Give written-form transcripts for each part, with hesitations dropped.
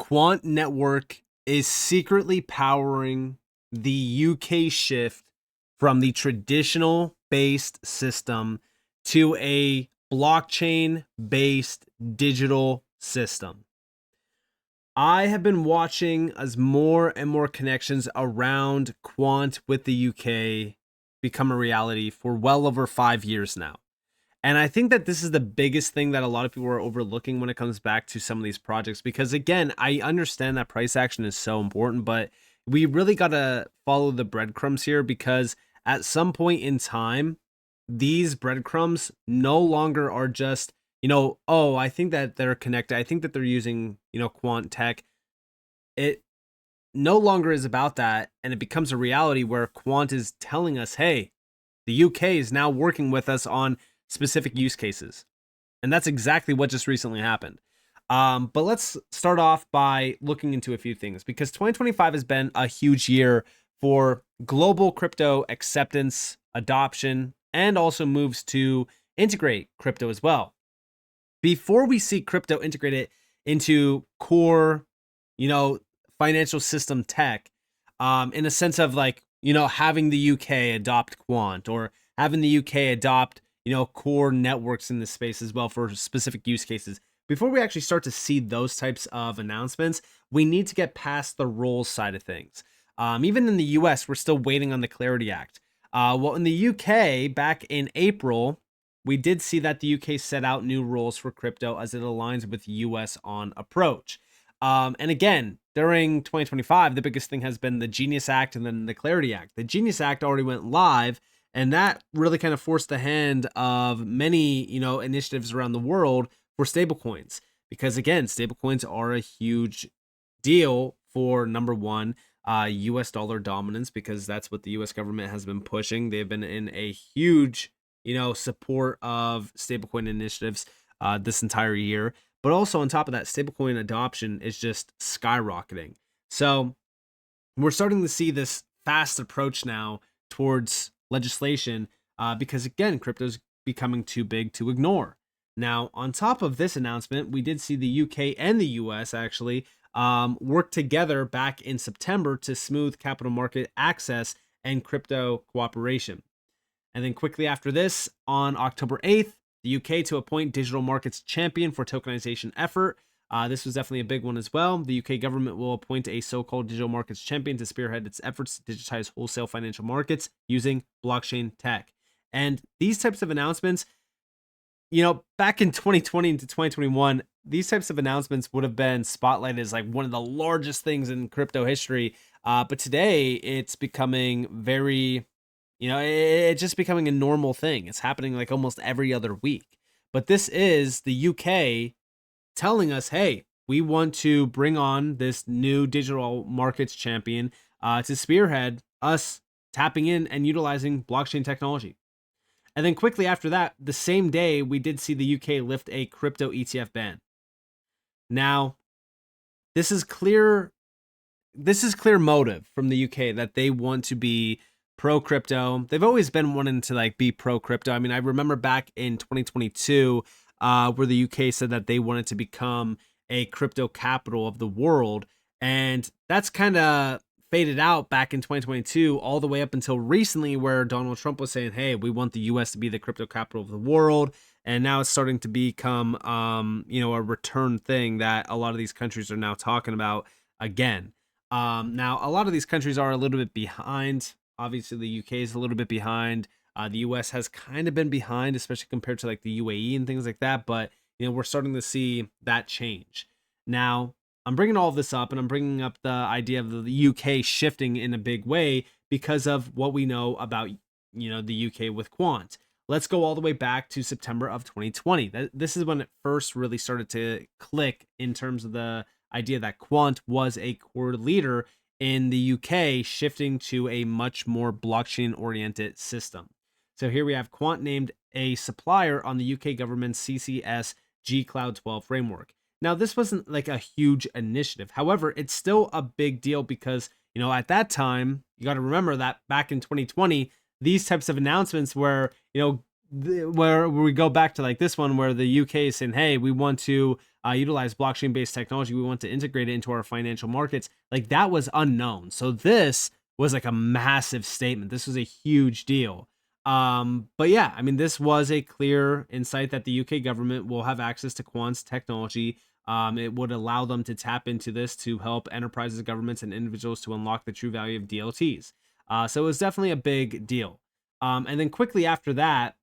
Quant network is secretly powering the UK shift from the traditional based system to a blockchain based digital system. I have been watching as more and more connections around Quant with the UK become a reality for well over 5 years now. And I think that this is the biggest thing that a lot of people are overlooking when it comes back to some of these projects. Because again, I understand that price action is so important, but we really got to follow the breadcrumbs here, because at some point in time, these breadcrumbs no longer are just, oh, I think that they're connected. I think that they're using, quant tech. It no longer is about that. And it becomes a reality where Quant is telling us, hey, the UK is now working with us on specific use cases. And that's exactly what just recently happened. But let's start off by looking into a few things, because 2025 has been a huge year for global crypto acceptance, adoption, and also moves to integrate crypto as well. Before we see crypto integrated into core, financial system tech, in a sense of like, having the UK adopt Quant, or having the UK adopt core networks in this space as well for specific use cases. Before we actually start to see those types of announcements, we need to get past the rules side of things. Even in the US, we're still waiting on the Clarity Act. Well, in the UK, back in April, we did see that the UK set out new rules for crypto as it aligns with US on approach. And again, during 2025, the biggest thing has been the Genius Act and then the Clarity Act. The Genius Act already went live, and that really kind of forced the hand of many, initiatives around the world for stablecoins. Because again, stablecoins are a huge deal for, number one, US dollar dominance, because that's what the US government has been pushing. They've been in a huge, support of stablecoin initiatives this entire year. But also on top of that, stablecoin adoption is just skyrocketing. So we're starting to see this fast approach now towards legislation, because again, crypto's becoming too big to ignore. Now, on top of this announcement, we did see the UK and the US actually work together back in September to smooth capital market access and crypto cooperation. And then quickly after this, on October 8th, the UK to appoint digital markets champion for tokenization effort. This was definitely a big one as well. The UK government will appoint a so-called digital markets champion to spearhead its efforts to digitize wholesale financial markets using blockchain tech. And these types of announcements, back in 2020 into 2021, these types of announcements would have been spotlighted as like one of the largest things in crypto history. But today it's becoming very, it's just becoming a normal thing. It's happening like almost every other week. But this is the UK telling us, hey, we want to bring on this new digital markets champion to spearhead us tapping in and utilizing blockchain technology. And then quickly after that, the same day, we did see the UK lift a crypto ETF ban. Now, this is clear motive from the UK that they want to be pro crypto. They've always been wanting to like be pro crypto. I mean, I remember back in 2022, where the UK said that they wanted to become a crypto capital of the world. And that's kind of faded out back in 2022, all the way up until recently, where Donald Trump was saying, hey, we want the US to be the crypto capital of the world. And now it's starting to become, a return thing that a lot of these countries are now talking about again. Now, a lot of these countries are a little bit behind. Obviously, the UK is a little bit behind. The US has kind of been behind, especially compared to like the UAE and things like that. But, we're starting to see that change. Now, I'm bringing all of this up, and I'm bringing up the idea of the UK shifting in a big way because of what we know about, the UK with Quant. Let's go all the way back to September of 2020. This is when it first really started to click in terms of the idea that Quant was a core leader in the UK, shifting to a much more blockchain-oriented system. So here we have Quant named a supplier on the UK government's CCS G Cloud 12 framework. Now, this wasn't like a huge initiative. However, it's still a big deal because, at that time, you got to remember that back in 2020, these types of announcements were, where we go back to like this one where the UK is saying, hey, we want to utilize blockchain based technology, we want to integrate it into our financial markets, like that was unknown. So this was like a massive statement. This was a huge deal. But yeah, I mean, this was a clear insight that the UK government will have access to Quant's technology. It would allow them to tap into this to help enterprises, governments, and individuals to unlock the true value of DLTs. So it was definitely a big deal. And then quickly after that,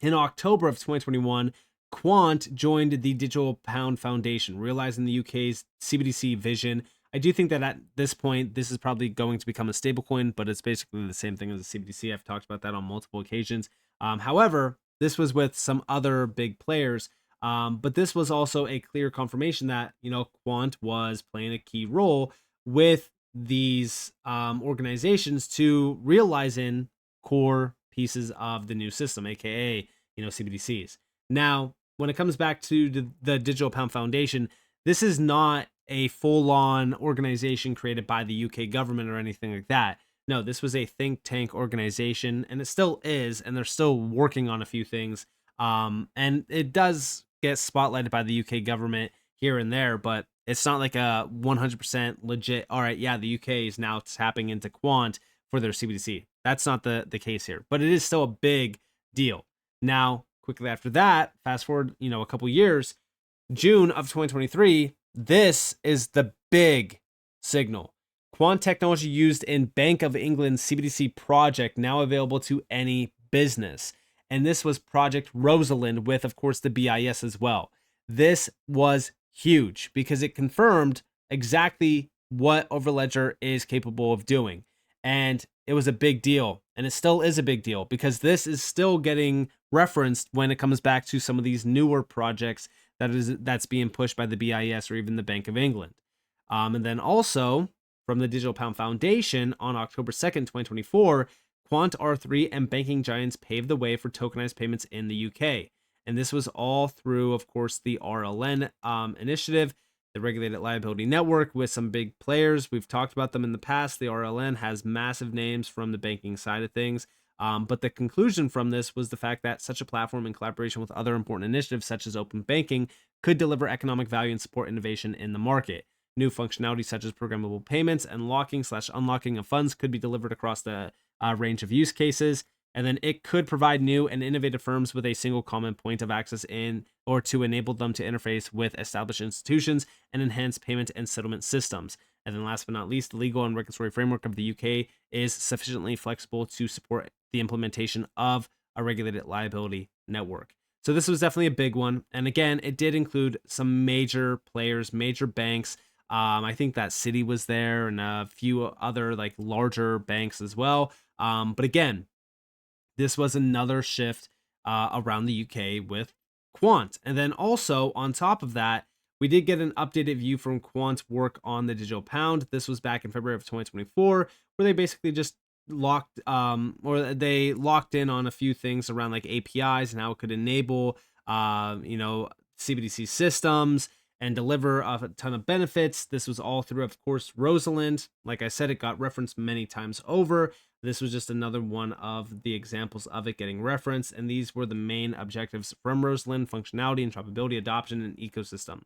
in October of 2021, Quant joined the Digital Pound Foundation, realizing the UK's CBDC vision. I do think that at this point, this is probably going to become a stablecoin, but it's basically the same thing as a CBDC. I've talked about that on multiple occasions. However, this was with some other big players, but this was also a clear confirmation that, you know, Quant was playing a key role with these organizations to realizing core pieces of the new system, aka, you know, CBDCs. Now, when it comes back to the Digital Pound Foundation, this is not a full-on organization created by the UK government or anything like that. No, this was a think tank organization, and it still is, and they're still working on a few things. And it does get spotlighted by the UK government here and there, but it's not like a 100% legit, all right, yeah, the UK is now tapping into Quant for their CBDC. That's not the case here, but it is still a big deal. Now, quickly after that, fast forward, you know, a couple years, June of 2023, this is the big signal. Quant technology used in Bank of England's CBDC project, now available to any business. And this was Project Rosalind with, of course, the BIS as well. This was huge because it confirmed exactly what Overledger is capable of doing. And it was a big deal, and it still is a big deal because this is still getting referenced when it comes back to some of these newer projects that's being pushed by the BIS or even the Bank of England. And then also from the Digital Pound Foundation on October 2nd, 2024, Quant R3 and banking giants paved the way for tokenized payments in the UK. And this was all through, of course, the RLN initiative, the Regulated Liability Network, with some big players. We've talked about them in the past. The RLN has massive names from the banking side of things. But the conclusion from this was the fact that such a platform, in collaboration with other important initiatives such as open banking, could deliver economic value and support innovation in the market. New functionality such as programmable payments and locking/unlocking of funds could be delivered across the range of use cases. And then it could provide new and innovative firms with a single common point of access in, or to enable them to interface with established institutions and enhance payment and settlement systems. And then last but not least, the legal and regulatory framework of the UK is sufficiently flexible to support the implementation of a regulated liability network. So this was definitely a big one. And again, it did include some major players, major banks. I think that Citi was there and a few other like larger banks as well. But again, this was another shift around the UK with Quant. And then also on top of that, we did get an updated view from Quant's work on the digital pound. This was back in February of 2024, where they basically just locked in on a few things around like APIs and how it could enable CBDC systems and deliver a ton of benefits. This was all through, of course, Rosalind. Like I said, it got referenced many times over. This was just another one of the examples of it getting referenced, and these were the main objectives from Rosalind: functionality, interoperability, adoption, and ecosystem.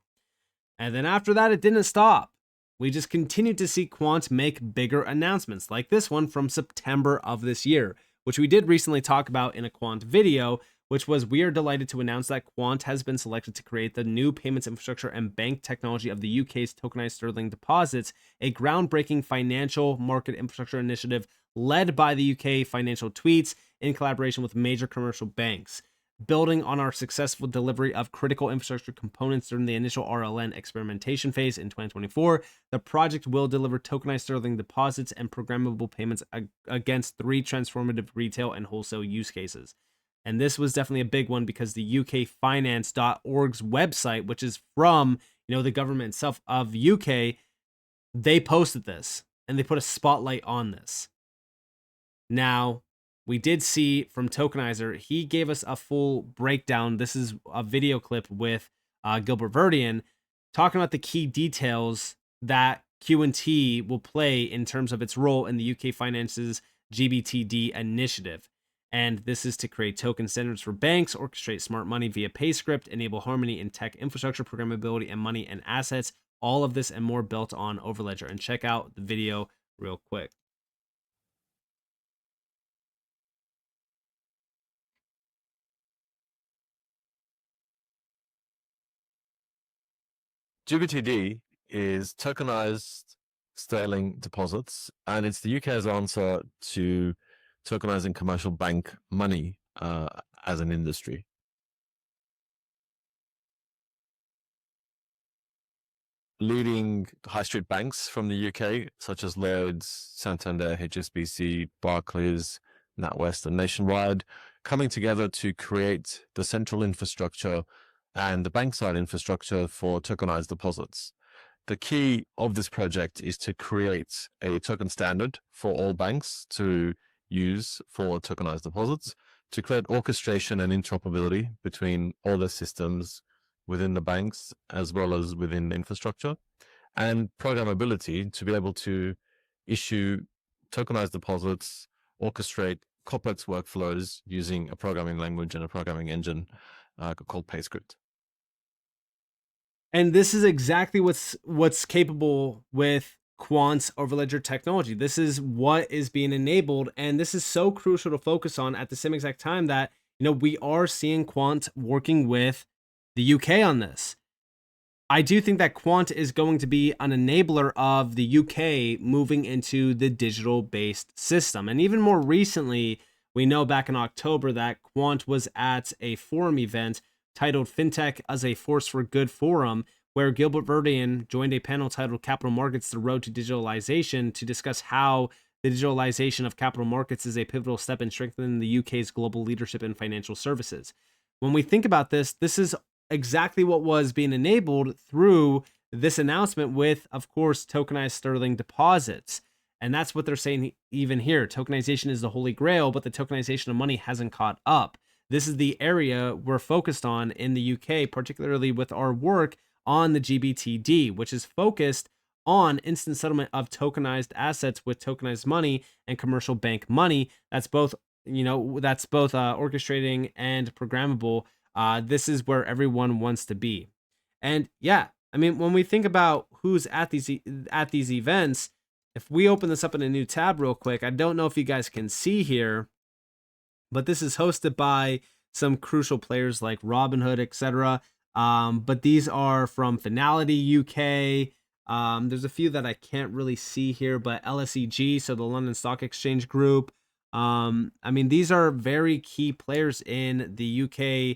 And then after that, it didn't stop. We just continued to see Quant make bigger announcements, like this one from September of this year, which we did recently talk about in a Quant video, which was, we are delighted to announce that Quant has been selected to create the new payments infrastructure and bank technology of the UK's tokenized sterling deposits, a groundbreaking financial market infrastructure initiative led by the UK Financial Tweets in collaboration with major commercial banks. Building on our successful delivery of critical infrastructure components during the initial RLN experimentation phase in 2024, the project will deliver tokenized sterling deposits and programmable payments against 3 transformative retail and wholesale use cases. And this was definitely a big one because the ukfinance.org's website, which is from, the government itself of UK, they posted this and they put a spotlight on this. Now, we did see from Tokenizer, he gave us a full breakdown. This is a video clip with Gilbert Verdian talking about the key details that QNT will play in terms of its role in the UK Finance's GBTD initiative. And this is to create token standards for banks, orchestrate smart money via PayScript, enable harmony in tech infrastructure, programmability, and money and assets. All of this and more built on Overledger. And check out the video real quick. GBTD is tokenized sterling deposits, and it's the UK's answer to tokenizing commercial bank money as an industry. Leading high street banks from the UK, such as Lloyds, Santander, HSBC, Barclays, NatWest, and Nationwide, coming together to create the central infrastructure and the bank-side infrastructure for tokenized deposits. The key of this project is to create a token standard for all banks to use for tokenized deposits, to create orchestration and interoperability between all the systems within the banks as well as within the infrastructure, and programmability to be able to issue tokenized deposits, orchestrate complex workflows using a programming language and a programming engine called PayScript. And this is exactly what's capable with Quant's Overledger technology. This is what is being enabled, and this is so crucial to focus on at the same exact time that, you know, we are seeing Quant working with the UK on this. I do think that Quant is going to be an enabler of the UK moving into the digital-based system. And even more recently, we know back in October that Quant was at a forum event titled FinTech as a Force for Good Forum, where Gilbert Verdian joined a panel titled Capital Markets, The Road to Digitalization, to discuss how the digitalization of capital markets is a pivotal step in strengthening the UK's global leadership in financial services. When we think about this, this is exactly what was being enabled through this announcement with, of course, tokenized sterling deposits. And that's what they're saying even here. Tokenization is the holy grail, but the tokenization of money hasn't caught up. This is the area we're focused on in the UK, particularly with our work on the GBTD, which is focused on instant settlement of tokenized assets with tokenized money and commercial bank money. That's both, orchestrating and programmable. This is where everyone wants to be. And yeah, I mean, when we think about who's at these events, if we open this up in a new tab real quick, I don't know if you guys can see here, but this is hosted by some crucial players like Robinhood, etc. But these are from Finality UK. There's a few that I can't really see here, but LSEG, so the London Stock Exchange Group. I mean, these are very key players in the UK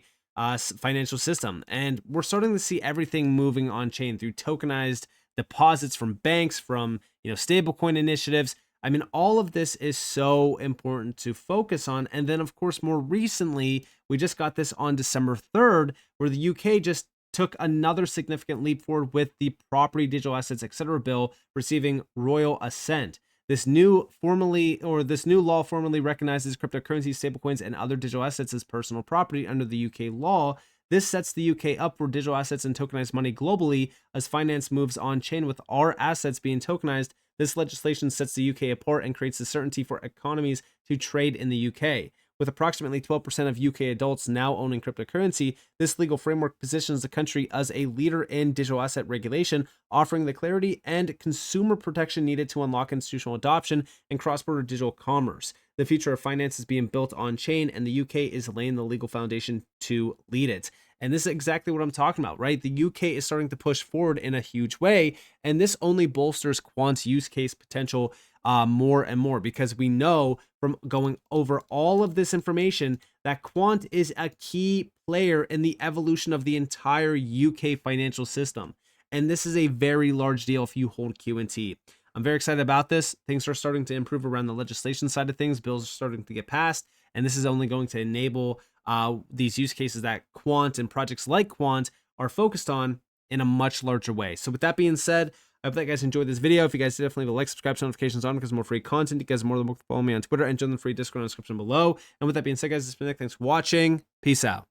financial system. And we're starting to see everything moving on chain through tokenized deposits from banks, from, stablecoin initiatives. I mean, all of this is so important to focus on. And then, of course, more recently, we just got this on December 3rd, where the UK just took another significant leap forward with the Property, Digital Assets, etc. bill receiving royal assent. This new law formally recognizes cryptocurrencies, stablecoins, and other digital assets as personal property under the UK law. This sets the UK up for digital assets and tokenized money globally as finance moves on chain with our assets being tokenized. This legislation sets the UK apart and creates the certainty for economies to trade in the UK. With approximately 12% of UK adults now owning cryptocurrency, this legal framework positions the country as a leader in digital asset regulation, offering the clarity and consumer protection needed to unlock institutional adoption and cross-border digital commerce. The future of finance is being built on chain, and the UK is laying the legal foundation to lead it. And this is exactly what I'm talking about, right? The UK is starting to push forward in a huge way, and this only bolsters Quant's use case potential more and more, because we know from going over all of this information that Quant is a key player in the evolution of the entire UK financial system. And this is a very large deal if you hold QNT. I'm very excited about this. Things are starting to improve around the legislation side of things. Bills are starting to get passed, and this is only going to enable these use cases that Quant and projects like Quant are focused on in a much larger way. So with that being said, I hope that you guys enjoyed this video. If you guys did, definitely leave a like, subscribe, turn notifications on because more free content. You guys are more than welcome to follow me on Twitter and join the free Discord in the description below. And with that being said, guys, it's been Nick. Thanks for watching. Peace out.